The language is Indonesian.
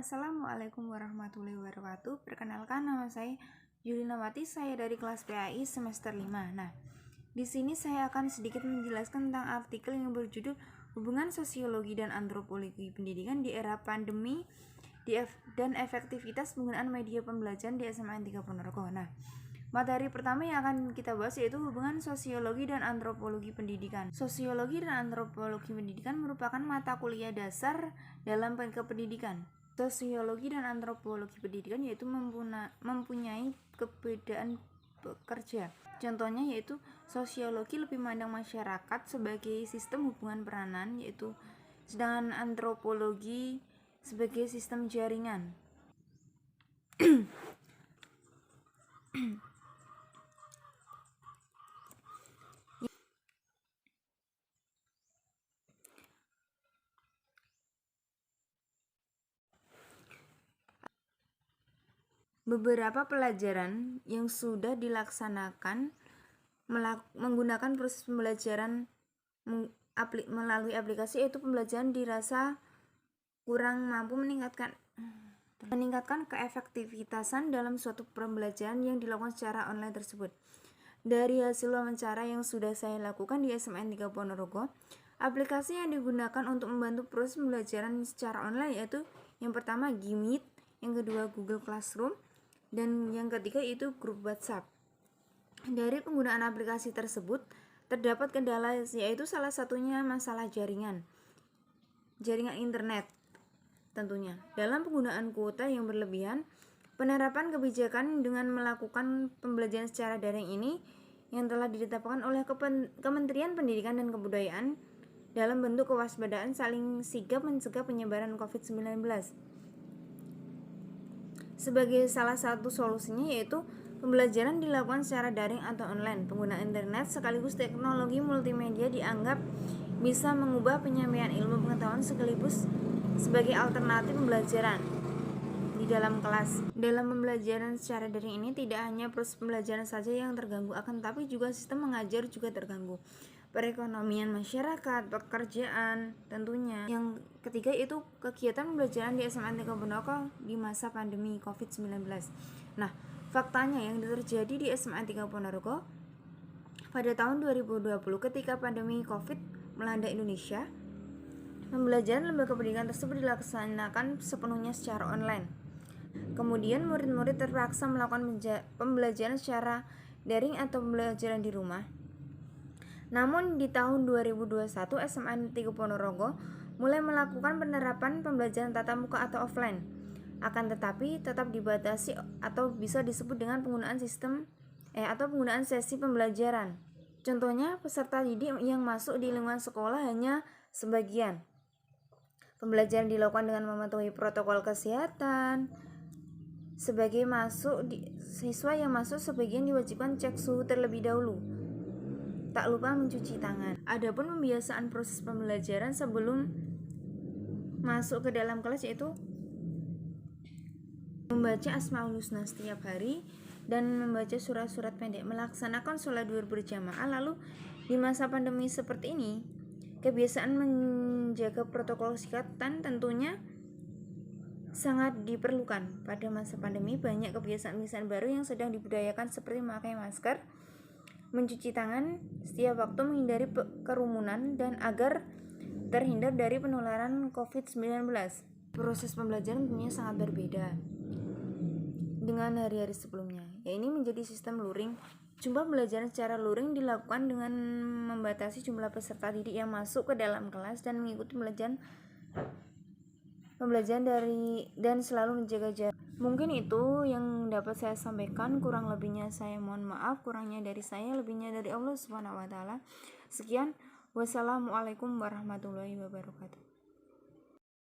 Assalamualaikum warahmatullahi wabarakatuh. Perkenalkan, nama saya Yulinawati, saya dari kelas PAI semester 5. Nah, di sini saya akan sedikit menjelaskan tentang artikel yang berjudul Hubungan Sosiologi dan Antropologi Pendidikan di Era Pandemi dan Efektivitas Penggunaan Media Pembelajaran di SMA 3 Ponorogo. Nah, materi pertama yang akan kita bahas yaitu hubungan sosiologi dan antropologi pendidikan. Sosiologi dan antropologi pendidikan merupakan mata kuliah dasar dalam kependidikan. Sosiologi dan antropologi pendidikan yaitu mempunyai perbedaan pekerja. Contohnya yaitu sosiologi lebih memandang masyarakat sebagai sistem hubungan peranan, yaitu sedangkan antropologi sebagai sistem jaringan. Beberapa pelajaran yang sudah dilaksanakan menggunakan proses pembelajaran melalui aplikasi, yaitu pembelajaran dirasa kurang mampu meningkatkan keefektivitasan dalam suatu pembelajaran yang dilakukan secara online tersebut. Dari hasil wawancara yang sudah saya lakukan di SMA 3 Ponorogo, aplikasi yang digunakan untuk membantu proses pembelajaran secara online yaitu yang pertama Gmeet, yang kedua Google Classroom, dan yang ketiga itu grup WhatsApp. Dari penggunaan aplikasi tersebut terdapat kendala, yaitu salah satunya masalah jaringan internet tentunya. Dalam penggunaan kuota yang berlebihan, penerapan kebijakan dengan melakukan pembelajaran secara daring ini yang telah ditetapkan oleh Kementerian Pendidikan dan Kebudayaan dalam bentuk kewaspadaan saling sigap mencegah penyebaran COVID-19. Sebagai salah satu solusinya yaitu pembelajaran dilakukan secara daring atau online. Penggunaan internet sekaligus teknologi multimedia dianggap bisa mengubah penyampaian ilmu pengetahuan sekaligus sebagai alternatif pembelajaran di dalam kelas. Dalam pembelajaran secara daring ini tidak hanya proses pembelajaran saja yang terganggu, akan tetapi juga sistem mengajar juga terganggu. Perekonomian masyarakat, pekerjaan tentunya. Yang ketiga itu kegiatan pembelajaran di SMA 3 Ponorogo di masa pandemi COVID-19. Nah, faktanya yang terjadi di SMA 3 Ponorogo pada tahun 2020 ketika pandemi COVID melanda Indonesia, pembelajaran lembaga pendidikan tersebut dilaksanakan sepenuhnya secara online. Kemudian murid-murid terpaksa melakukan pembelajaran secara daring atau pembelajaran di rumah. Namun di tahun 2021 SMA 3 Ponorogo mulai melakukan penerapan pembelajaran tatap muka atau offline. Akan tetapi tetap dibatasi atau bisa disebut dengan penggunaan penggunaan sesi pembelajaran. Contohnya peserta didik yang masuk di lingkungan sekolah hanya sebagian. Pembelajaran dilakukan dengan mematuhi protokol kesehatan. Siswa yang masuk sebagian diwajibkan cek suhu terlebih dahulu. Tak lupa mencuci tangan. Adapun pembiasaan proses pembelajaran sebelum masuk ke dalam kelas yaitu membaca Asmaul Husna setiap hari dan membaca surat-surat pendek, melaksanakan sholat duhur berjamaah. Lalu di masa pandemi seperti ini, kebiasaan menjaga protokol kesehatan tentunya sangat diperlukan. Pada masa pandemi banyak kebiasaan-kebiasaan baru yang sedang dibudayakan seperti memakai masker, mencuci tangan setiap waktu, menghindari kerumunan, dan agar terhindar dari penularan COVID-19. Proses pembelajaran tentunya sangat berbeda dengan hari-hari sebelumnya. Ini menjadi sistem luring. Jumlah pembelajaran secara luring dilakukan dengan membatasi jumlah peserta didik yang masuk ke dalam kelas dan mengikuti pembelajaran dan selalu menjaga jarak. Mungkin itu yang dapat saya sampaikan, kurang lebihnya saya mohon maaf, kurangnya dari saya, lebihnya dari Allah Subhanahu wa taala. Sekian, wassalamualaikum warahmatullahi wabarakatuh.